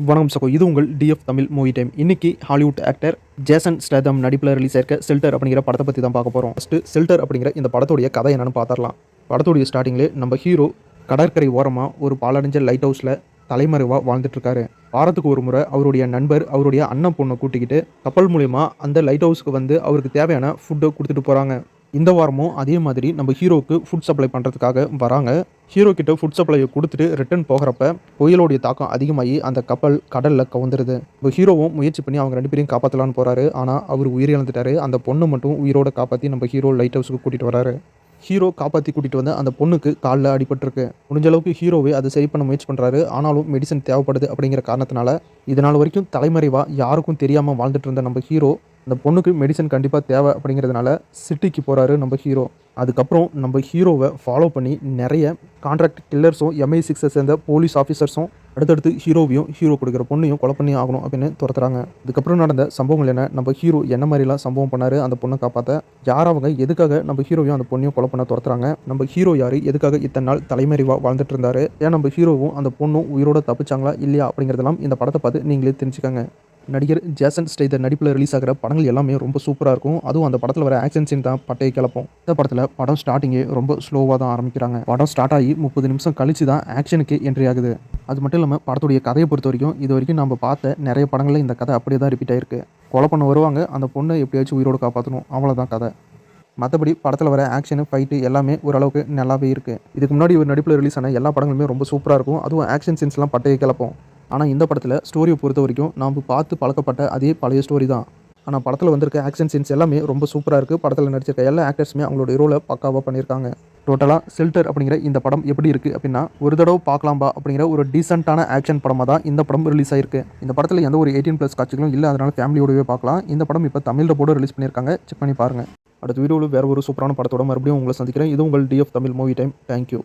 வணக்கம் சகோ, இது உங்கள் டிஎஃப் தமிழ் மூவி டைம். இன்னைக்கு ஹாலிவுட் ஆக்டர் ஜேசன் ஸ்டேதம் நடிப்பில் ரிலீஸ் ஆயிருக்க ஷெல்டர் அப்படிங்கிற படத்தை பற்றி தான் பார்க்க போகிறோம். ஃபஸ்ட்டு ஷெல்டர் அப்படிங்கிற இந்த படத்தோடைய கதை என்னன்னு பார்த்துடலாம். படத்தோடைய ஸ்டார்டிங்லேயே நம்ம ஹீரோ கடற்கரை ஓரமாக ஒரு பாலடைஞ்ச லைட் ஹவுஸில் தலைமறைவாக வாழ்ந்துட்டுருக்காரு. வாரத்துக்கு ஒரு முறை அவருடைய நண்பர் அவருடைய அண்ணன் பொண்ணை கூட்டிக்கிட்டு கப்பல் மூலயமா அந்த லைட் ஹவுஸுக்கு வந்து அவருக்கு தேவையான ஃபுட்டை கொடுத்துட்டு போகிறாங்க. இந்த வாரமும் அதே மாதிரி நம்ம ஹீரோவுக்கு ஃபுட் சப்ளை பண்ணுறதுக்காக வராங்க. ஹீரோ கிட்ட ஃபுட் சப்ளையை கொடுத்துட்டு ரிட்டர்ன் போகிறப்ப புயலோடைய தாக்கம் அதிகமாகி அந்த கப்பல் கடலில் கவுந்துருது. இப்போ ஹீரோவும் முயற்சி பண்ணி அவங்க 2 பேரையும் காப்பாற்றலான்னு போகிறாரு. ஆனால் அவர் உயிரிழந்துட்டாரு. அந்த பொண்ணு மட்டும் உயிரோட காப்பாற்றி நம்ம ஹீரோ லைட் ஹவுஸுக்கு கூட்டிகிட்டு வராரு. ஹீரோ காப்பாற்றி கூட்டிகிட்டு வந்து அந்த பொண்ணுக்கு காலில் அடிபட்டிருக்கு. முடிஞ்ச அளவுக்கு ஹீரோவே அதை சரி பண்ண முயற்சி பண்ணுறாரு. ஆனாலும் மெடிசன் தேவைப்படுது அப்படிங்கிற காரணத்தினால இதனால் வரைக்கும் தலைமறைவாக யாருக்கும் தெரியாமல் வாழ்ந்துட்டு இருந்த நம்ம ஹீரோ அந்த பொண்ணுக்கு மெடிசன் கண்டிப்பாக தேவை அப்படிங்கிறதுனால சிட்டிக்கு போகிறாரு நம்ம ஹீரோ. அதுக்கப்புறம் நம்ம ஹீரோவை ஃபாலோ பண்ணி நிறைய கான்ட்ராக்ட் கில்லர்ஸும் MI6 சேர்ந்த போலீஸ் ஆஃபீஸர்ஸும் அடுத்தடுத்து ஹீரோவையும் ஹீரோ கொடுக்குற பொண்ணையும் கொலை பண்ணி ஆகணும் அப்படின்னு துரத்துறாங்க. இதுக்கப்புறம் நடந்த சம்பவங்கள் என்ன, நம்ம ஹீரோ என்ன மாதிரிலாம் சம்பவம் பண்ணார் அந்த பொண்ணை காப்பாற்ற, யார் அவங்க, எதுக்காக நம்ம ஹீரோவையும் அந்த பொண்ணையும் கொலை பண்ண துரத்துறாங்க, நம்ம ஹீரோ யார், எதுக்காக இத்தனை நாள் தலைமறைவாக வாழ்ந்துட்டு இருந்தாரு, ஏன் நம்ம ஹீரோவும் அந்த பொண்ணும் உயிரோட தப்பிச்சாங்களா இல்லையா அப்படிங்கிறதெல்லாம் இந்த படத்தை பார்த்து நீங்களே தெரிஞ்சுக்கோங்க. நடிகர் ஜேசன் ஸ்டேதம் நடிப்பில் ரிலீஸ் ஆகிற படங்கள் எல்லாமே ரொம்ப சூப்பராக இருக்கும். அதுவும் அந்த படத்தில் வர ஆக்ஷன் சீன் தான் பட்டையை கிளப்போம். இந்த படத்தில் படம் ஸ்டார்டிங்கே ரொம்ப ஸ்லோவாக தான் ஆரம்பிக்கிறாங்க. படம் ஸ்டார்ட் ஆகி 30 நிமிஷம் கழிச்சு தான் ஆக்ஷனுக்கு என்ட்ரி ஆகுது. அது மட்டும் இல்லாமல் படத்துடைய கதையை பொறுத்த வரைக்கும் இது வரைக்கும் நம்ம பார்த்த நிறைய படங்களில் இந்த கதை அப்படியே தான் ரிப்பீட் ஆகிருக்கு. கொலை பண்ண வருவாங்க, அந்த பொண்ணை எப்படியாச்சும் உயிரோடு காப்பாற்றணும், அவ்வளோதான் கதை. மற்றபடி படத்தில் வர ஆக்ஷனு ஃபைட்டு எல்லாமே ஓரளவுக்கு நல்லாவே இருக்குது. இதுக்கு முன்னாடி ஒரு நடிப்பில் ரிலீஸ் ஆன எல்லா படங்களுமே ரொம்ப சூப்பராக இருக்கும். அதுவும் ஆக்ஷன் சீன்ஸ்லாம் பட்டையை கிளப்போம். ஆனால் இந்த படத்தில் ஸ்டோரியை பொறுத்த வரைக்கும் நாம் பார்த்து பழக்கப்பட்ட அதே பழைய ஸ்டோரி தான். ஆனால் படத்தில் வந்திருக்க ஆக்ஷன் சீன்ஸ் எல்லாமே ரொம்ப சூப்பராக இருக்குது. படத்தில் நடிச்சிருக்க எல்லா ஆக்டர்ஸுமே அவங்களோட ரோலை பக்காவாக பண்ணியிருக்காங்க. டோட்டலாக ஷெல்டர் அப்படிங்கிற இந்த படம் எப்படி இருக்குது அப்படின்னா, ஒரு தடவை பார்க்கலாம்பா அப்படிங்கிற ஒரு டீசெண்டான ஆக்ஷன் படமாக தான் இந்த படம் ரிலீஸ் ஆயிருக்கு. இந்த படத்தில் எந்த ஒரு 18+ காட்சிகளும் இல்லை, அதனால் ஃபேமிலியோடவே பார்க்கலாம். இந்த படம் இப்போ தமிழில் போட ரிலீஸ் பண்ணியிருக்காங்க, செக் பண்ணி பாருங்கள். அடுத்த வீடியோவில் வேறு ஒரு சூப்பரான படத்தோட மறுபடியும் உங்களை சந்திக்கிறேன். இது உங்கள் டிஎஃப் தமிழ் மூவி டைம். தேங்க்யூ.